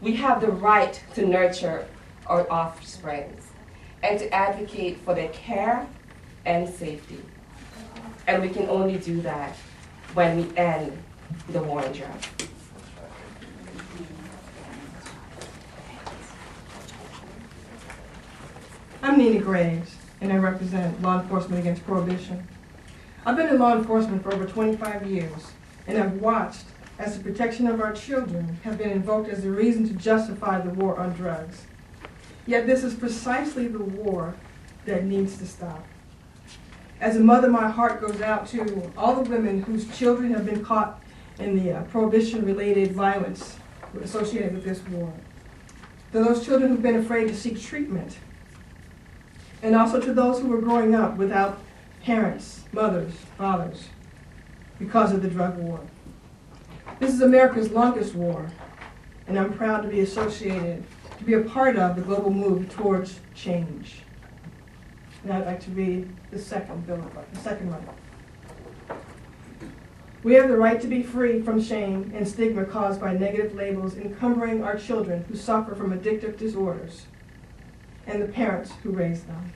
We have the right to nurture our offspring and to advocate for their care and safety. And we can only do that when we end the war on drugs. I'm Nina Graves, and I represent Law Enforcement Against Prohibition. I've been in law enforcement for over 25 years, and I've watched as the protection of our children has been invoked as a reason to justify the war on drugs. Yet this is precisely the war that needs to stop. As a mother, my heart goes out to all the women whose children have been caught in the prohibition-related violence associated with this war. To those children who've been afraid to seek treatment, and also to those who are growing up without parents, mothers, fathers, because of the drug war. This is America's longest war, and I'm proud to be associated, to be a part of the global move towards change. And I'd like to read the second one. We have the right to be free from shame and stigma caused by negative labels encumbering our children who suffer from addictive disorders and the parents who raise them.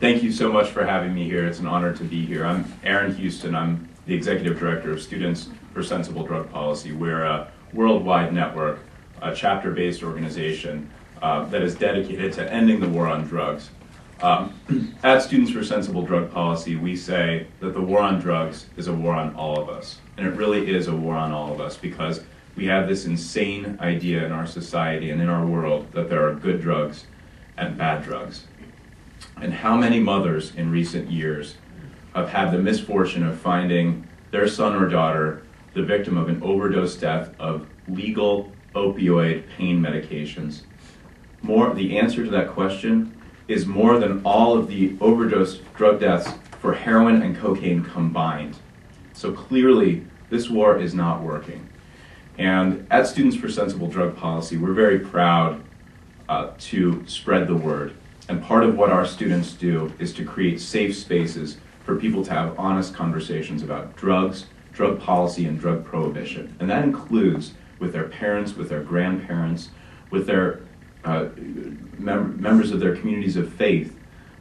Thank you so much for having me here. It's an honor to be here. I'm Aaron Houston. I'm the Executive Director of Students for Sensible Drug Policy. We're a worldwide network, a chapter-based organization that is dedicated to ending the war on drugs. At Students for Sensible Drug Policy, we say that the war on drugs is a war on all of us. And it really is a war on all of us because we have this insane idea in our society and in our world that there are good drugs and bad drugs. And how many mothers in recent years have had the misfortune of finding their son or daughter the victim of an overdose death of legal opioid pain medications? The answer to that question is more than all of the overdose drug deaths for heroin and cocaine combined. So clearly, this war is not working. And at Students for Sensible Drug Policy, we're very proud to spread the word. And part of what our students do is to create safe spaces for people to have honest conversations about drugs, drug policy, and drug prohibition. And that includes with their parents, with their grandparents, with their members of their communities of faith,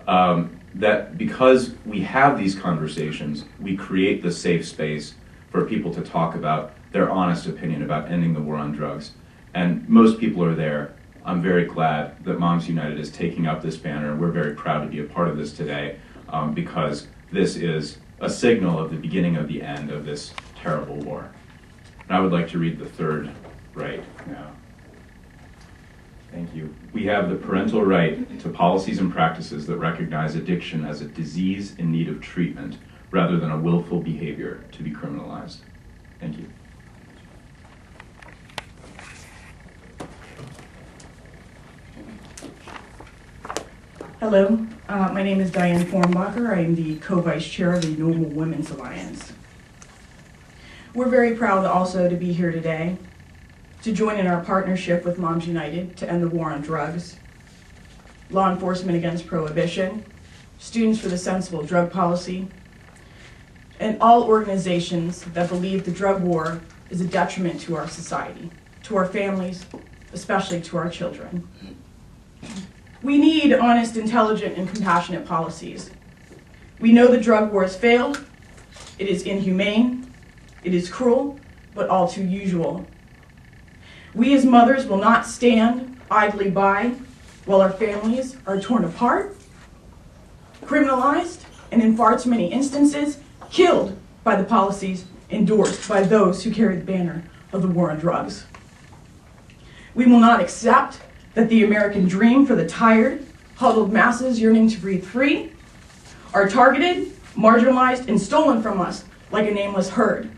that because we have these conversations, we create the safe space for people to talk about their honest opinion about ending the war on drugs. And most people are there. I'm very glad that Moms United is taking up this banner. We're very proud to be a part of this today because this is a signal of the beginning of the end of this terrible war. And I would like to read the third right now. Thank you. We have the parental right to policies and practices that recognize addiction as a disease in need of treatment rather than a willful behavior to be criminalized. Thank you. Hello, my name is Diane Formbacher. I am the co-vice chair of the Noble Women's Alliance. We're very proud also to be here today to join in our partnership with Moms United to end the war on drugs, Law Enforcement Against Prohibition, Students for the Sensible Drug Policy, and all organizations that believe the drug war is a detriment to our society, to our families, especially to our children. We need honest, intelligent, and compassionate policies. We know the drug war has failed. It is inhumane. It is cruel, but all too usual. We as mothers will not stand idly by while our families are torn apart, criminalized, and in far too many instances, killed by the policies endorsed by those who carry the banner of the war on drugs. We will not accept that the American dream for the tired, huddled masses yearning to breathe free are targeted, marginalized, and stolen from us like a nameless herd.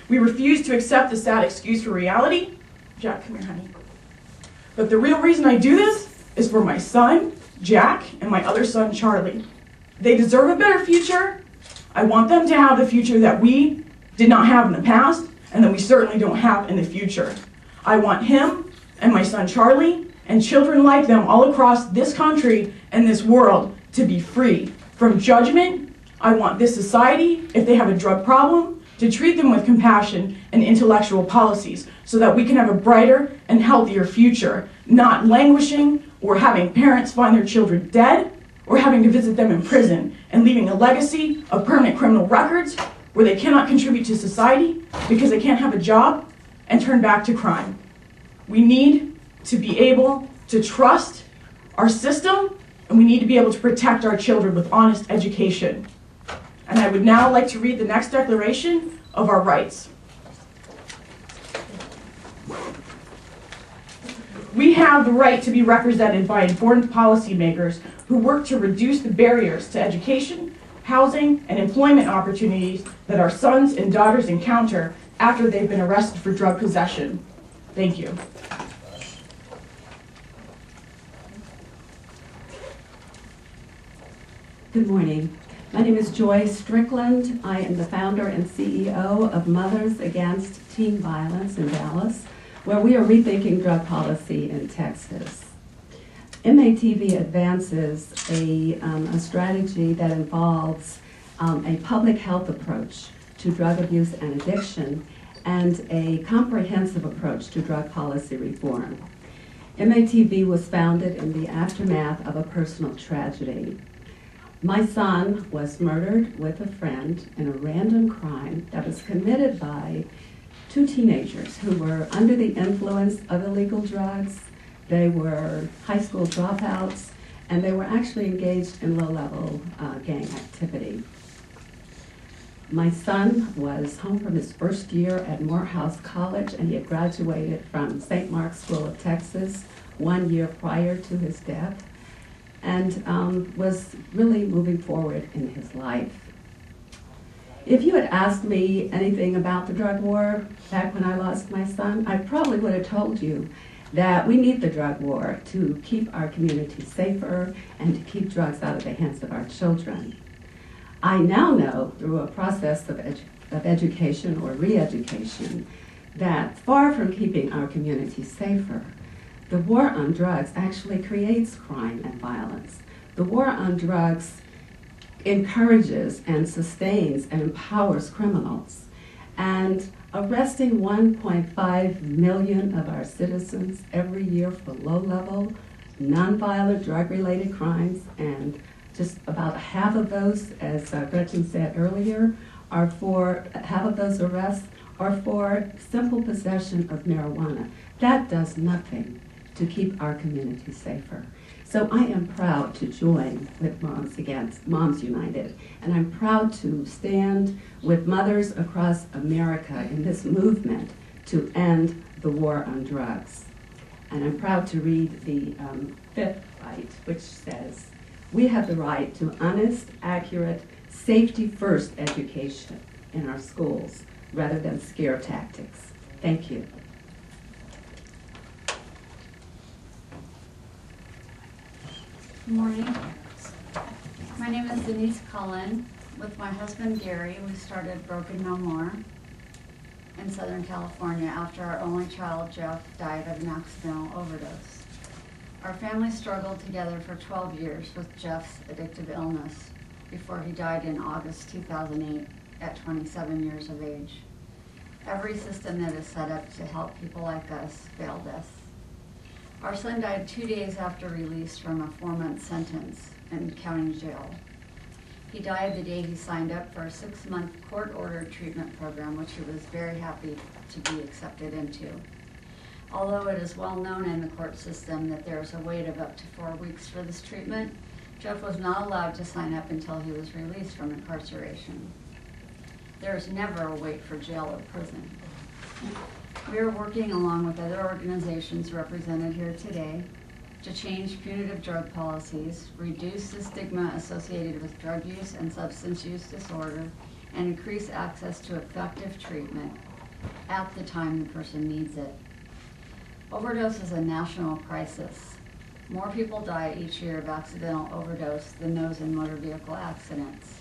We refuse to accept the sad excuse for reality. Jack, come here, honey. But the real reason I do this is for my son, Jack, and my other son, Charlie. They deserve a better future. I want them to have the future that we did not have in the past, and that we certainly don't have in the future. I want him and my son Charlie, and children like them all across this country and this world to be free from judgment, I want this society, if they have a drug problem, to treat them with compassion and intellectual policies so that we can have a brighter and healthier future, not languishing or having parents find their children dead or having to visit them in prison and leaving a legacy of permanent criminal records where they cannot contribute to society because they can't have a job and turn back to crime. We need to be able to trust our system, and we need to be able to protect our children with honest education. And I would now like to read the next declaration of our rights. We have the right to be represented by informed policymakers who work to reduce the barriers to education, housing, and employment opportunities that our sons and daughters encounter after they've been arrested for drug possession. Thank you. Good morning. My name is Joy Strickland. I am the founder and CEO of Mothers Against Teen Violence in Dallas, where we are rethinking drug policy in Texas. MATV advances a strategy that involves a public health approach to drug abuse and addiction and a comprehensive approach to drug policy reform. MATV was founded in the aftermath of a personal tragedy. My son was murdered with a friend in a random crime that was committed by two teenagers who were under the influence of illegal drugs. They were high school dropouts, and they were actually engaged in low-level gang activity. My son was home from his first year at Morehouse College, and he had graduated from St. Mark's School of Texas 1 year prior to his death, and was really moving forward in his life. If you had asked me anything about the drug war back when I lost my son, I probably would have told you that we need the drug war to keep our community safer and to keep drugs out of the hands of our children. I now know, through a process of education or re-education, that far from keeping our community safer, the war on drugs actually creates crime and violence. The war on drugs encourages and sustains and empowers criminals. And arresting 1.5 million of our citizens every year for low-level, nonviolent drug-related crimes, and just about half of those, as Gretchen said earlier, half of those arrests are for simple possession of marijuana. That does nothing to keep our community safer. So I am proud to join with Moms United, and I'm proud to stand with mothers across America in this movement to end the war on drugs. And I'm proud to read the fifth right, which says, we have the right to honest, accurate, safety-first education in our schools rather than scare tactics. Thank you. Good morning. My name is Denise Cullen. With my husband Gary, we started Broken No More in Southern California after our only child, Jeff, died of an accidental overdose. Our family struggled together for 12 years with Jeff's addictive illness before he died in August 2008 at 27 years of age. Every system that is set up to help people like us failed us. Our son died 2 days after release from a 4-month sentence in county jail. He died the day he signed up for a 6-month court-ordered treatment program, which he was very happy to be accepted into. Although it is well known in the court system that there is a wait of up to 4 weeks for this treatment, Jeff was not allowed to sign up until he was released from incarceration. There is never a wait for jail or prison. We are working along with other organizations represented here today to change punitive drug policies, reduce the stigma associated with drug use and substance use disorder, and increase access to effective treatment at the time the person needs it. Overdose is a national crisis. More people die each year of accidental overdose than those in motor vehicle accidents.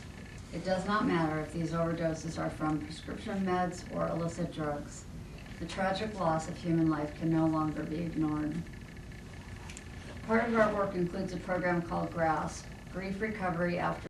It does not matter if these overdoses are from prescription meds or illicit drugs. The tragic loss of human life can no longer be ignored. Part of our work includes a program called GRASP, Grief Recovery After